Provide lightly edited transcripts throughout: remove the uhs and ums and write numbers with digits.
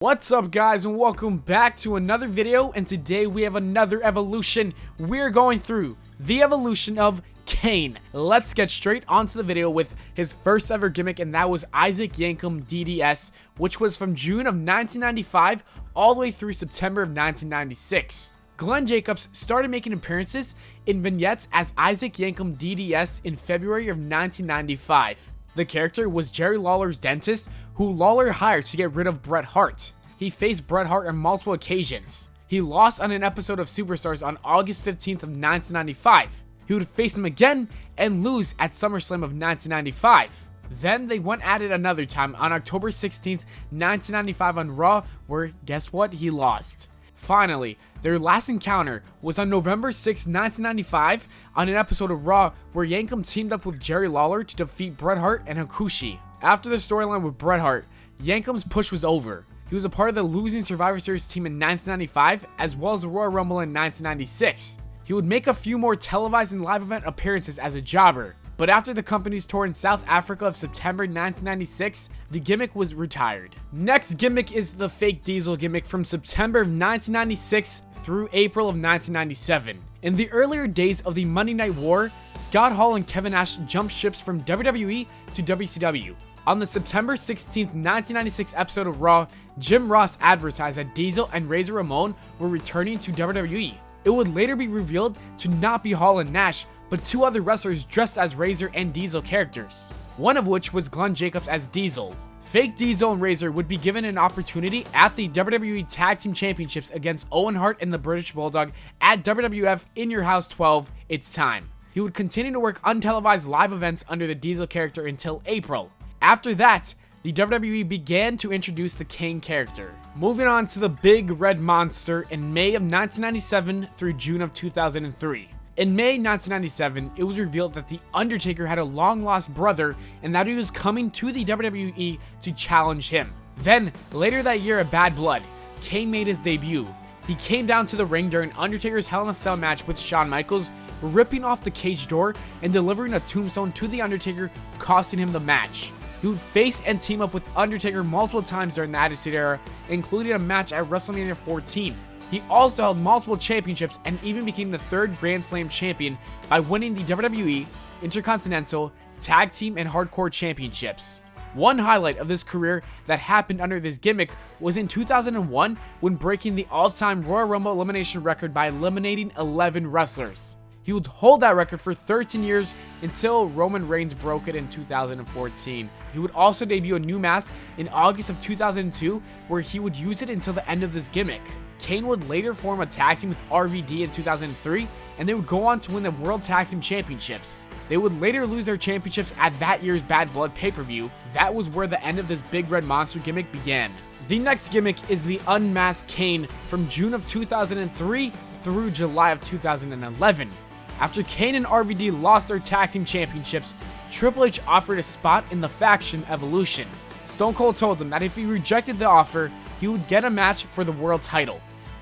What's up guys, and welcome back to another video, and today we have another evolution. We're going through the evolution of Kane. Let's get straight onto the video with his first ever gimmick, and that was Isaac Yankem DDS, which was from June of 1995 all the way through September of 1996. Glen Jacobs started making appearances in vignettes as Isaac Yankem DDS in February of 1995. The character was Jerry Lawler's dentist, who Lawler hired to get rid of Bret Hart. He faced Bret Hart on multiple occasions. He lost on an episode of Superstars on August 15th of 1995. He would face him again and lose at SummerSlam of 1995. Then they went at it another time on October 16th, 1995 on Raw, where guess what? He lost. Finally, their last encounter was on November 6, 1995 on an episode of Raw where Yankem teamed up with Jerry Lawler to defeat Bret Hart and Hakushi. After the storyline with Bret Hart, Yankem's push was over. He was a part of the losing Survivor Series team in 1995 as well as the Royal Rumble in 1996. He would make a few more televised and live event appearances as a jobber, but after the company's tour in South Africa of September 1996, the gimmick was retired. Next gimmick is the fake Diesel gimmick from September of 1996 through April of 1997. In the earlier days of the Monday Night War, Scott Hall and Kevin Nash jumped ships from WWE to WCW. On the September 16, 1996 episode of Raw, Jim Ross advertised that Diesel and Razor Ramon were returning to WWE. It would later be revealed to not be Hall and Nash, but two other wrestlers dressed as Razor and Diesel characters, one of which was Glen Jacobs as Diesel. Fake Diesel and Razor would be given an opportunity at the WWE Tag Team Championships against Owen Hart and the British Bulldog at WWF In Your House 12, It's Time. He would continue to work untelevised live events under the Diesel character until April. After that, the WWE began to introduce the Kane character. Moving on to the Big Red Monster in May of 1997 through June of 2003. In May 1997, it was revealed that The Undertaker had a long-lost brother and that he was coming to the WWE to challenge him. Then, later that year at Bad Blood, Kane made his debut. He came down to the ring during Undertaker's Hell in a Cell match with Shawn Michaels, ripping off the cage door and delivering a tombstone to The Undertaker, costing him the match. He would face and team up with Undertaker multiple times during the Attitude Era, including a match at WrestleMania 14. He also held multiple championships and even became the third Grand Slam champion by winning the WWE, Intercontinental, Tag Team, and Hardcore championships. One highlight of this career that happened under this gimmick was in 2001 when breaking the all-time Royal Rumble elimination record by eliminating 11 wrestlers. He would hold that record for 13 years until Roman Reigns broke it in 2014. He would also debut a new mask in August of 2002 where he would use it until the end of this gimmick. Kane would later form a tag team with RVD in 2003, and they would go on to win the World Tag Team Championships. They would later lose their championships at that year's Bad Blood pay-per-view. That was where the end of this Big Red Monster gimmick began. The next gimmick is the Unmasked Kane from June of 2003 through July of 2011. After Kane and RVD lost their tag team championships, Triple H offered a spot in the faction Evolution. Stone Cold told them that if he rejected the offer, he would get a match for the world title.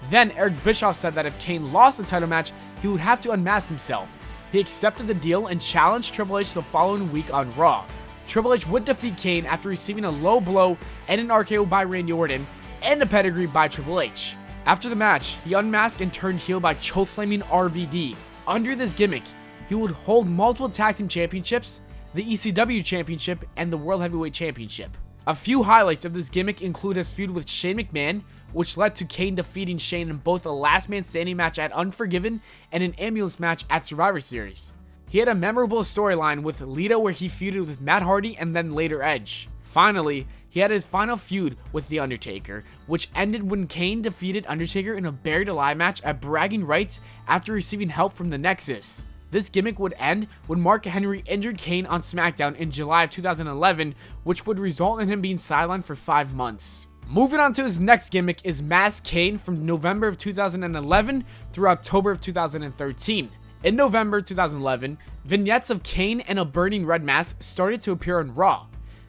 Then Eric Bischoff said that if Kane lost the title match, he would have to unmask himself. He accepted the deal and challenged Triple H the following week on Raw. Triple H would defeat Kane after receiving a low blow and an RKO by Randy Orton and a pedigree by Triple H. After the match, he unmasked and turned heel by chokeslamming RVD. Under this gimmick, he would hold multiple tag team championships, the ECW championship, and the World Heavyweight Championship. A few highlights of this gimmick include his feud with Shane McMahon, which led to Kane defeating Shane in both a Last Man Standing match at Unforgiven and an ambulance match at Survivor Series. He had a memorable storyline with Lita where he feuded with Matt Hardy and then later Edge. Finally, he had his final feud with The Undertaker, which ended when Kane defeated Undertaker in a Buried Alive match at Bragging Rights after receiving help from the Nexus. This gimmick would end when Mark Henry injured Kane on SmackDown in July of 2011, which would result in him being sidelined for 5 months. Moving on to his next gimmick is Masked Kane from November of 2011 through October of 2013. In November 2011, vignettes of Kane and a burning red mask started to appear on Raw.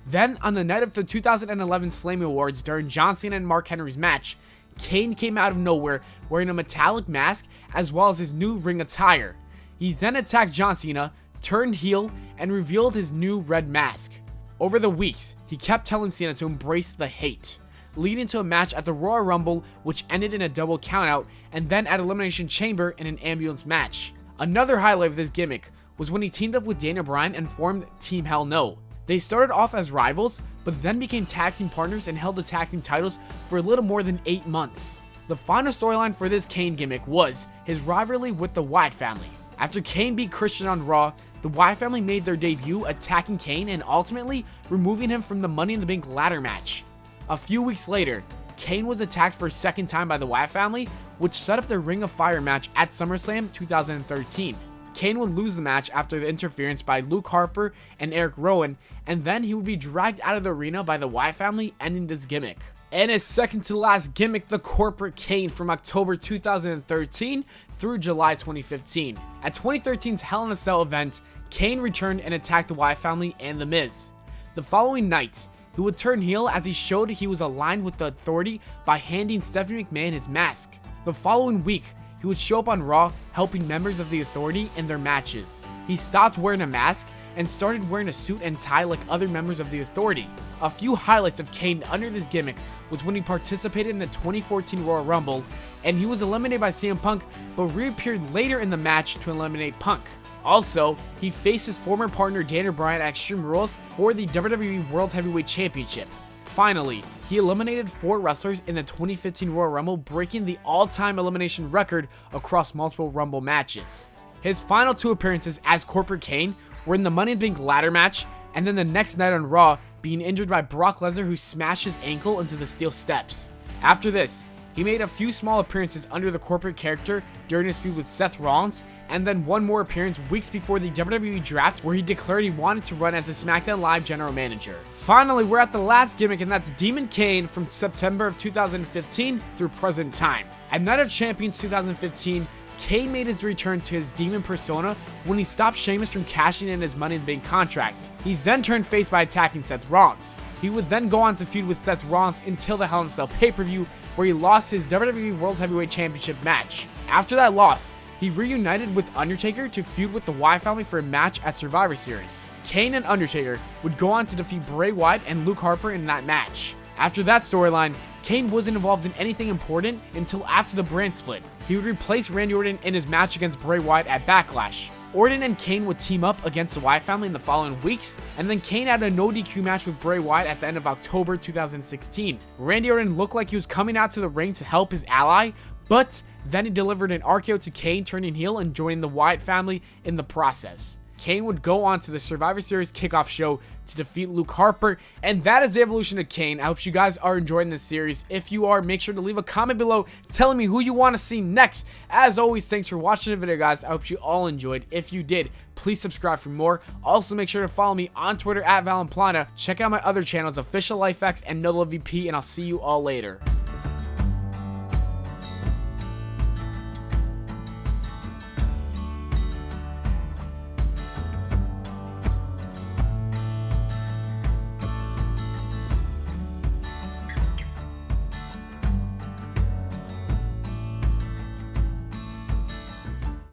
Then, on the night of the 2011 Slammy Awards during John Cena and Mark Henry's match, Kane came out of nowhere wearing a metallic mask as well as his new ring attire. He then attacked John Cena, turned heel, and revealed his new red mask. Over the weeks, he kept telling Cena to embrace the hate. leading to a match at the Royal Rumble, which ended in a double countout, and then at Elimination Chamber in an ambulance match. Another highlight of this gimmick was when he teamed up with Daniel Bryan and formed Team Hell No. They started off as rivals, but then became tag team partners and held the tag team titles for a little more than 8 months. The final storyline for this Kane gimmick was his rivalry with the Wyatt family. After Kane beat Christian on Raw, the Wyatt family made their debut, attacking Kane and ultimately removing him from the Money in the Bank ladder match. A few weeks later, Kane was attacked for a second time by the Wyatt family, which set up their Ring of Fire match at SummerSlam 2013. Kane would lose the match after the interference by Luke Harper and Eric Rowan, and then he would be dragged out of the arena by the Wyatt family, ending this gimmick. And his second to last gimmick, the Corporate Kane, from October 2013 through July 2015. At 2013's Hell in a Cell event, Kane returned and attacked the Wyatt family and The Miz. The following night, he would turn heel as he showed he was aligned with the Authority by handing Stephanie McMahon his mask. The following week, he would show up on Raw helping members of the Authority in their matches. He stopped wearing a mask and started wearing a suit and tie like other members of the Authority. A few highlights of Kane under this gimmick was when he participated in the 2014 Royal Rumble, and he was eliminated by CM Punk but reappeared later in the match to eliminate Punk. Also, he faced his former partner Daniel Bryan at Extreme Rules for the WWE World Heavyweight Championship. Finally, he eliminated 4 wrestlers in the 2015 Royal Rumble, breaking the all-time elimination record across multiple Rumble matches. His final 2 appearances as Corporate Kane were in the Money in the Bank ladder match, and then the next night on Raw, being injured by Brock Lesnar, who smashed his ankle into the steel steps. After this, he made a few small appearances under the Corporate character during his feud with Seth Rollins, and then one more appearance weeks before the WWE draft where he declared he wanted to run as a SmackDown Live general manager. Finally, we're at the last gimmick, and that's Demon Kane from September of 2015 through present time. At Night of Champions 2015, Kane made his return to his demon persona when he stopped Sheamus from cashing in his Money in the Bank contract. He then turned face by attacking Seth Rollins. He would then go on to feud with Seth Rollins until the Hell in a Cell pay-per-view, where he lost his WWE World Heavyweight Championship match. After that loss, he reunited with Undertaker to feud with the Wyatt family for a match at Survivor Series. Kane and Undertaker would go on to defeat Bray Wyatt and Luke Harper in that match. After that storyline, Kane wasn't involved in anything important until after the brand split. He would replace Randy Orton in his match against Bray Wyatt at Backlash. Orton and Kane would team up against the Wyatt family in the following weeks, and then Kane had a no DQ match with Bray Wyatt at the end of October 2016. Randy Orton looked like he was coming out to the ring to help his ally, but then he delivered an RKO to Kane, turning heel and joining the Wyatt family in the process. Kane would go on to the Survivor Series kickoff show to defeat Luke Harper, and that is the evolution of Kane. I hope you guys are enjoying this series. If you are, make sure to leave a comment below telling me who you want to see next. As always, thanks for watching the video, guys. I hope you all enjoyed. If you did, please subscribe for more. Also, make sure to follow me on Twitter at Pllana. Check out my other channels, Official Life X and NoLoveVP, and I'll see you all later.